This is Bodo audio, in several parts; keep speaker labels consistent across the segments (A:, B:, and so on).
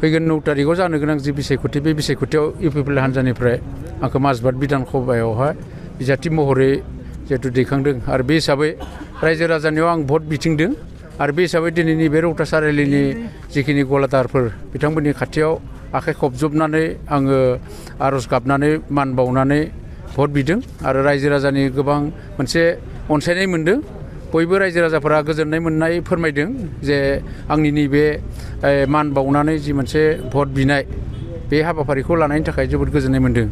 A: फैगोन 9 तारिखआव जानो गोनां जि बिसायख'थि बे बिसायख'थियाव इउपिपिएल हान्जानिफ्राय आंखौ माजबाद बिधान सभायावहाय बिजाथि महरै जिहेतु दैखांदों आरो बे हिसाबै रायजो राजानियाव आं भट बिथिंदों आरो बे हिसाबै दिनैनि बे रौता सारिआलिनि जिखिनि गलादारफोर बिथांमोननि खाथियाव आखाइ खबजबनानै आङो आर'ज गाबनानै मान बावनानै भट बिदों आरो रायजो राजानि गोबां मोनसे अनसायनाय मोन्दों बयबो रायजो राजाफोरा गोजोननाय मोननाय फोरमायदों जे आंनि नैबे मान बावनानै जि मोनसे भट बिनाय बे हाबाफारिखौ लानायनि थाखाय जोबोद गोजोननाय मोन्दों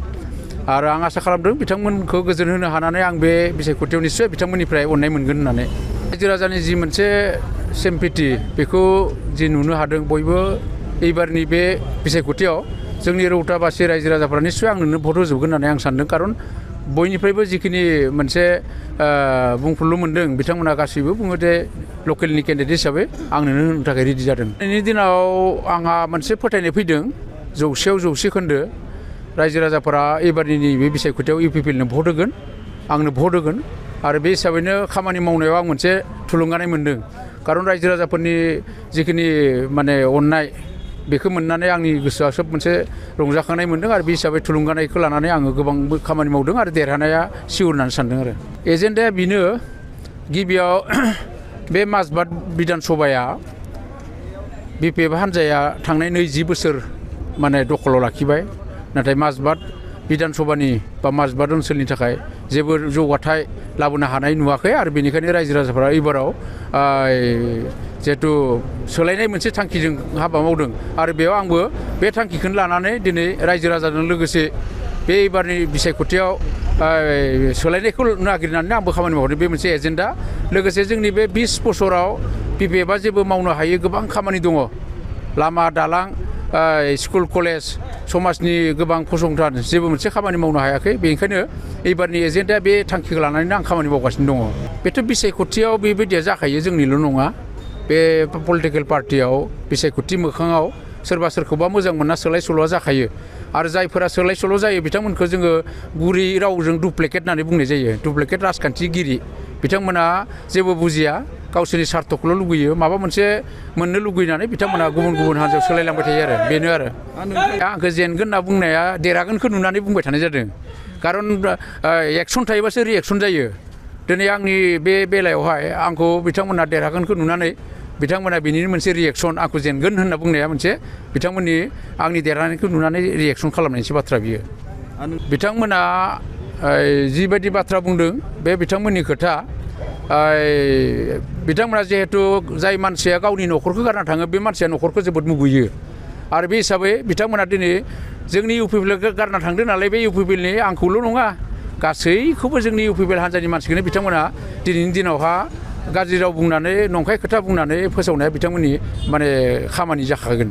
A: आरो आं आसा खालामदों बिथांमोनखौ गोजोन होनो हानानै आं बे बिसायख'थियाव निस्सय बिथांमोननिफ्राय अननाय मोनगोन होननानै रायजो राजानि जि मोनसे सिम्पेथि बेखौ जि नुनो हादों बयबो एबारनि बे बिसायख'थियाव जोंनि रौताबासि रायजो राजाफोरा निस्सय आंनो भट होजोबगोन होननानै आं सानदों खारन बयनिफ्रायबो जिखिनि मोनसे बुंफुरलु मोन्दों बिथांमोना गासैबो बुङो जे लकेलनि केन्डिडेट हिसाबै आंनो होनो थाखाय रेडि जादों दिनैनि दिनाव आंहा मोनसे फोथायनाय फैदों 100आव 100 खोन्दो रायजो राजाफोरा एबारनि नैबे बिसायख'थियाव इउपिपिएलनो भट होगोन आंनो भट होगोन आरो बे हिसाबैनो खामानि मावनायाव आं मोनसे थुलुंगानाय मोन्दों खारन रायजो राजाफोरनि जिखिनि माने अननाय बेखौ मोननानै आंनि गोसोआ सोब मोनसे रंजाखांनाय मोन्दों आरो बे हिसाबै थुलुंगानायखौ लानानै आङो गोबां खामानि मावदों आरो देरहानाया सिउर होननानै सानदों आरो एजेन्डाया बेनो गिबियाव बे माजबाद बिधान सभाया बिपिएफ हान्जाया थांनाय 20 बोसोर माने दखलाव लाखिबाय नाथाय माजबाद बिधान सभानि बा माजबाद ओनसोलनि थाखाय जेबो जौगाथाय लाबोनो हानाय नुवाखै आरो बेनिखायनो रायजो राजाफोरा एबाराव जिहेतु सोलायनाय मोनसे थांखिजों हाबा मावदों आरो बेयाव आंबो बे थांखिखौनो लानानै दिनै रायजो राजाजों लोगोसे बे एबारनि बिसायख'थियाव सोलायनायखौ नागिरनानै आंबो खामानि मावदों बे मोनसे एजेन्डा लोगोसे जोंनि बे 20 बोसोराव बिपिएफआ जेबो मावनो हायै गोबां खामानि दङ लामा दालां स्कुल कलेज समाजनि गोबां फसंथान जेबो मोनसे खामानि मावनो हायाखै बेनिखायनो एबारनि एजेन्डाया बे थांखिखौ लानानैनो आं खामानि मावगासिनो दङ बेथ' बिसायख'थियाव बेबायदिया जाखायो जोंनिल' नङा बे पलिटिकेल पार्टियाव बिसायख'थि मोखाङाव सोरबा सोरखौबा मोजां मोनना सोलाय सोल'आ जाखायो आरो जायफोरा सोलाय सोल' जायो बिथांमोनखौ जोङो गुरै रावजों डुप्लिकेट होननानै बुंनाय जायो डुप्लिकेट राजखान्थिगिरि बिथांमोना जेबो बुजिया गावसोरनि सार्थखौल' लुगैयो माबा मोनसे मोननो लुगैनानै बिथांमोना गुबुन गुबुन हान्जायाव सोलायलांबाय थायो आरो बेनो आरो आंखौ जेनगोन होनना बुंनाया देरहागोनखौ नुनानै बुंबाय थानाय जादों खारन एक्सन थायोबासो रिएक्सन जायो दिनै आंनि बे बेलायावहाय आंखौ बिथांमोना देरहागोनखौ नुनानै बिथांमोना बेनिनो मोनसे रिएक्सन आंखौ जेनगोन होनना बुंनाया मोनसे बिथांमोननि आंनि देरहानायखौ नुनानै रिएक्सन खालामनायनिसो बाथ्रा बियो बिथांमोना जिबायदि बाथ्रा बुंदों बे बिथांमोननि खोथा बिथांमोना जिहेतु जाय मानसिया गावनि न'खरखौ गारना थाङो बे मानसिया न'खरखौ जोबोद मुगैयो आरो बे हिसाबै बिथांमोना दिनै जोंनि इउपिपिएलखौ गारना थांदों नालाय बे इउपिपिएलनि आंखौल' नङा गासैखौबो जोंनि इउपिपिएल हान्जानि मानसिखौनो बिथांमोना दिनैनि दिनावहा गाज्रि राव बुंनानै नंखाय खोथा बुंनानै फोसावनाया बिथांमोननि माने खामानि जाखागोन